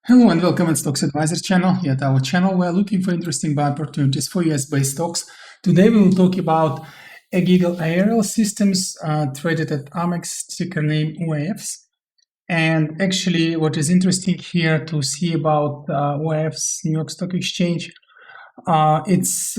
Hello and welcome at Stocks Advisor channel. Here at our channel, we are looking for interesting buy opportunities for US-based stocks. Today we will talk about AgEagle aerial systems traded at Amex, ticker name UAVS. And actually, what is interesting here to see about UAVS, New York Stock Exchange, it's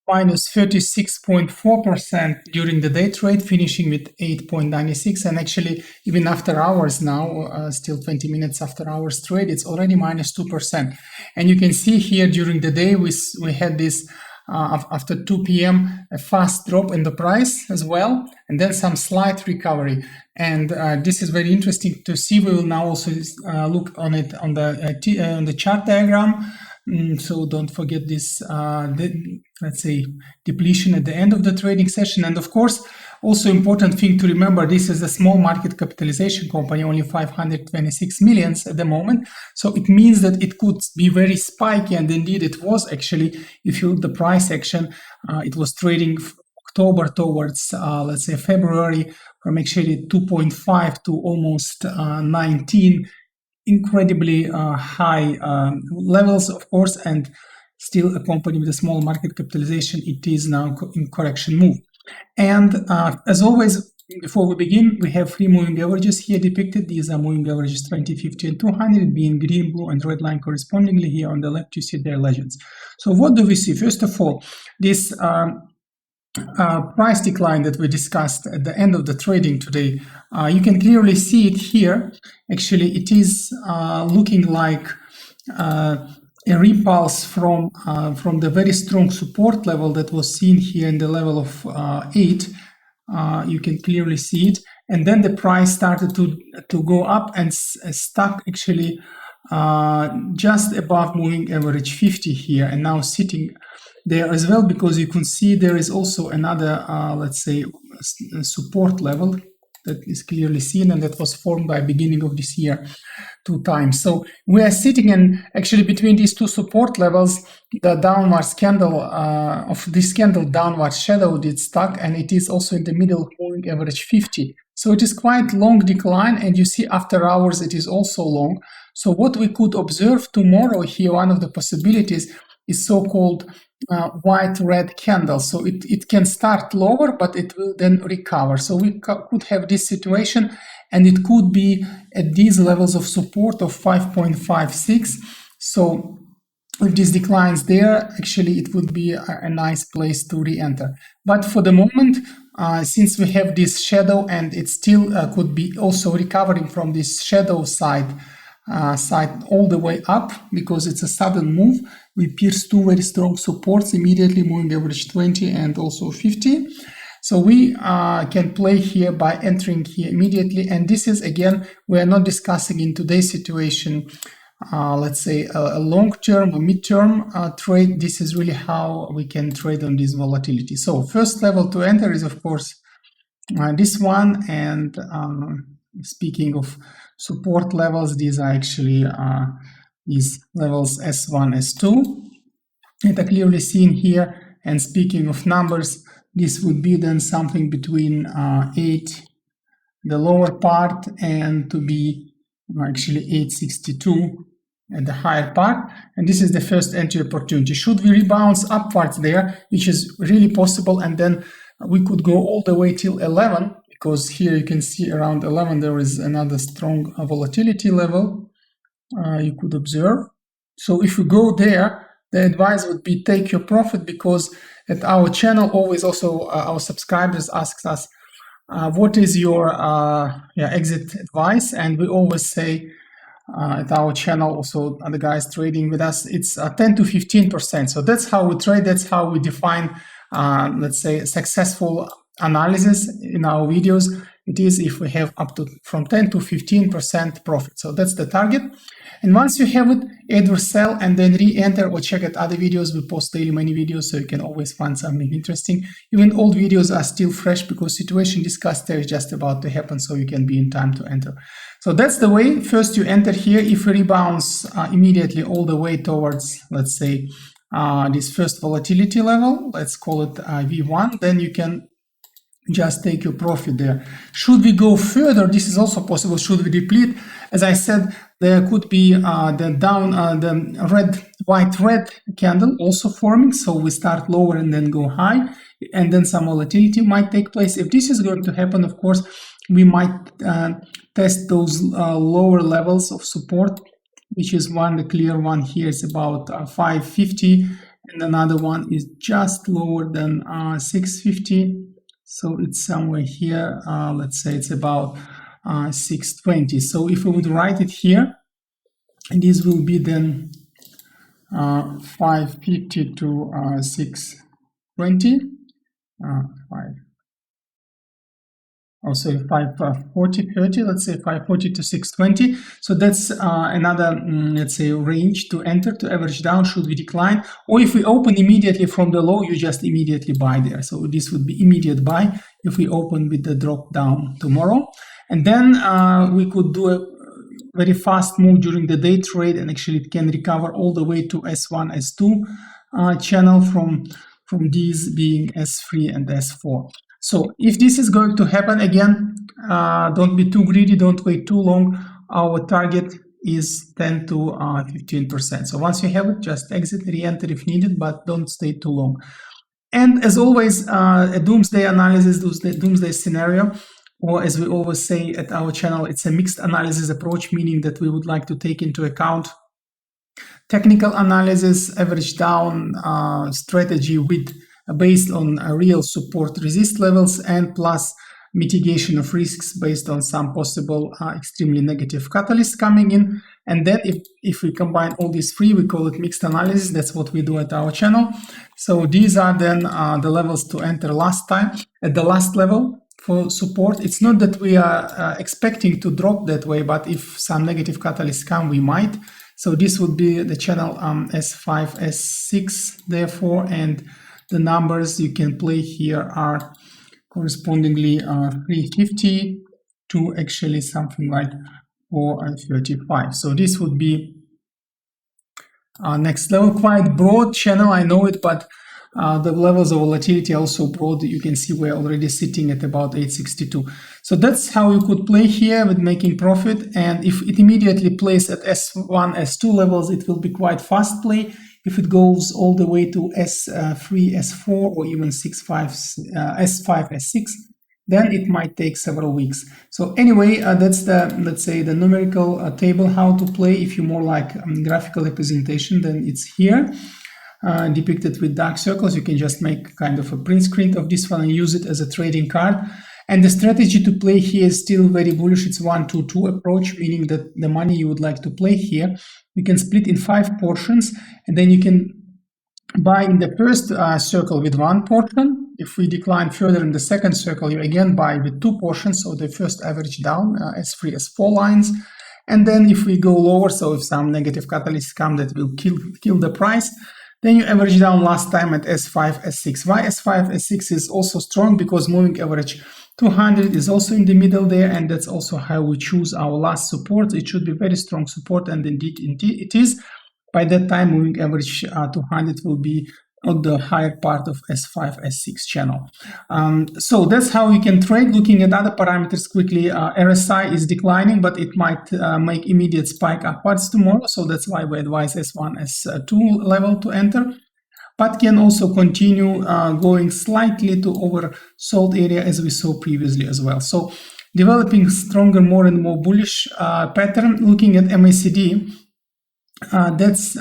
minus 36.4% during the day trade, finishing with 8.96, and actually even after hours now, still 20 minutes after hours trade, it's already minus 2%. And you can see here during the day we had this after 2 p.m. a fast drop in the price as well, and then some slight recovery. And this is very interesting to see. We will now also look on it on the chart diagram. So don't forget this, let's say, depletion at the end of the trading session. And of course, also important thing to remember, this is a small market capitalization company, only 526 millions at the moment. So it means that it could be very spiky, and indeed it was actually. If you look at the price action, it was trading October towards, let's say, February, from actually 2.5 to almost 19. Incredibly high levels, of course, and still a company with a small market capitalization. It is now in correction move. And as always, before we begin, we have three moving averages here depicted. These are moving averages 20, 50, and 200, being green, blue, and red line correspondingly. Here on the left, you see their legends. So what do we see? First of all, this price decline that we discussed at the end of the trading today, you can clearly see it here. Actually, it is looking like a repulse from the very strong support level that was seen here in the level of 8. You can clearly see it, and then the price started to go up and stuck actually just above moving average 50 here, and now sitting there as well, because you can see there is also another, let's say, support level that is clearly seen, and that was formed by beginning of this year 2 times. So we are sitting in actually between these two support levels. The downward candle of this candle downward shadow did stuck, and it is also in the middle moving average 50. So it is quite long decline, and you see after hours it is also long. So what we could observe tomorrow here, one of the possibilities is so-called white-red candle. So it can start lower, but it will then recover. So we could have this situation, and it could be at these levels of support of 5.56. So if this declines there, actually it would be a nice place to re-enter. But for the moment, since we have this shadow, and it still could be also recovering from this shadow side all the way up, because it's a sudden move. We pierce two very strong supports immediately, moving average 20 and also 50. So we can play here by entering here immediately. And this is, again, we are not discussing in today's situation, let's say, a long-term or mid-term trade. This is really how we can trade on this volatility. So first level to enter is, of course, this one. And speaking of support levels, these are actually these levels S1, S2. It are clearly seen here. And speaking of numbers, this would be then something between 8, the lower part, and to be actually 862 at the higher part. And this is the first entry opportunity. Should we rebound upwards there, which is really possible, and then we could go all the way till 11, because here you can see around 11 there is another strong volatility level you could observe. So if you go there, the advice would be take your profit, because at our channel always also our subscribers ask us what is your exit advice, and we always say at our channel, also other guys trading with us, it's 10 to 15%. So that's how we trade, that's how we define let's say successful analysis in our videos. It is if we have up to from 10 to 15% profit. So that's the target. And once you have it, either sell and then re-enter, or check out other videos. We post daily many videos, so you can always find something interesting. Even old videos are still fresh, because situation discussed there is just about to happen, so you can be in time to enter. So that's the way. First you enter here. If it rebounds immediately all the way towards, let's say, this first volatility level, let's call it V1, then you can just take your profit there. Should we go further, this is also possible. Should we deplete as I said, there could be the white-red candle also forming. So we start lower and then go high, and then some volatility might take place. If this is going to happen, of course, we might test those lower levels of support, which is the clear one here is about 550, and another one is just lower than 650. So it's somewhere here. Let's say it's about 620. So if we would write it here, this will be then 550 to 620. 540, let's say 540 to 620. So that's another, let's say, range to enter to average down should we decline. Or if we open immediately from the low, you just immediately buy there. So this would be immediate buy if we open with the drop down tomorrow. And then we could do a very fast move during the day trade, and actually it can recover all the way to S1, S2 channel from these being S3 and S4. So if this is going to happen again, don't be too greedy, don't wait too long. Our target is 10 to 15%. So once you have it, just exit, re-enter if needed, but don't stay too long. And as always, a doomsday analysis, doomsday scenario, or as we always say at our channel, it's a mixed analysis approach, meaning that we would like to take into account technical analysis, average down strategy based on real support resist levels, and plus mitigation of risks based on some possible extremely negative catalysts coming in. And then if we combine all these three, we call it mixed analysis. That's what we do at our channel. So these are then the levels to enter last time. At the last level for support, it's not that we are expecting to drop that way, but if some negative catalysts come, we might. So this would be the channel S5, S6 therefore, and the numbers you can play here are correspondingly 350 to actually something like 435. So this would be next level. Quite broad channel, I know it, but the levels of volatility also broad. You can see we're already sitting at about 862. So that's how you could play here with making profit. And if it immediately plays at S1, S2 levels, it will be quite fast play. If it goes all the way to S3, S4, or even S5, S6, then it might take several weeks. So anyway, that's the, let's say, the numerical table how to play. If you more like graphical representation, then it's here depicted with dark circles. You can just make kind of a print screen of this one and use it as a trading card. And the strategy to play here is still very bullish. It's 1-2-2 approach, meaning that the money you would like to play here, you can split in 5 portions, and then you can buy in the first circle with 1 portion. If we decline further in the second circle, you again buy with 2 portions, so the first average down, S3, S4 lines. And then if we go lower, so if some negative catalysts come that will kill the price, then you average down last time at S5, S6. Why S5, S6 is also strong? Because moving average 200 is also in the middle there, and that's also how we choose our last support. It should be very strong support, and indeed it is. By that time, moving average 200 will be on the higher part of S5, S6 channel. So that's how you can trade. Looking at other parameters quickly, RSI is declining, but it might make immediate spike upwards tomorrow. So that's why we advise S1, S2 level to enter, but can also continue going slightly to oversold area as we saw previously as well. So developing stronger, more and more bullish pattern. Looking at MACD, that's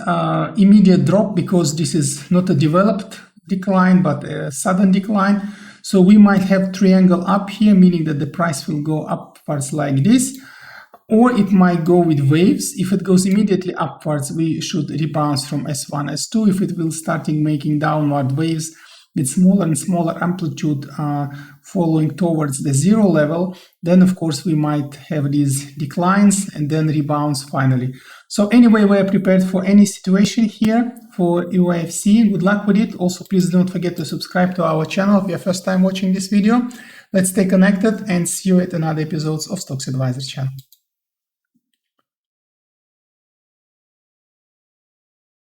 immediate drop because this is not a developed decline but a sudden decline. So we might have triangle up here, meaning that the price will go upwards like this, or it might go with waves. If it goes immediately upwards, we should rebound from S1, S2. If it will starting making downward waves with smaller and smaller amplitude following towards the 0 level, then of course we might have these declines and then rebounds finally. So anyway, we're prepared for any situation here for UAVC. Good luck with it. Also, please don't forget to subscribe to our channel if you're first time watching this video. Let's stay connected and see you at another episodes of Stocks Advisor channel.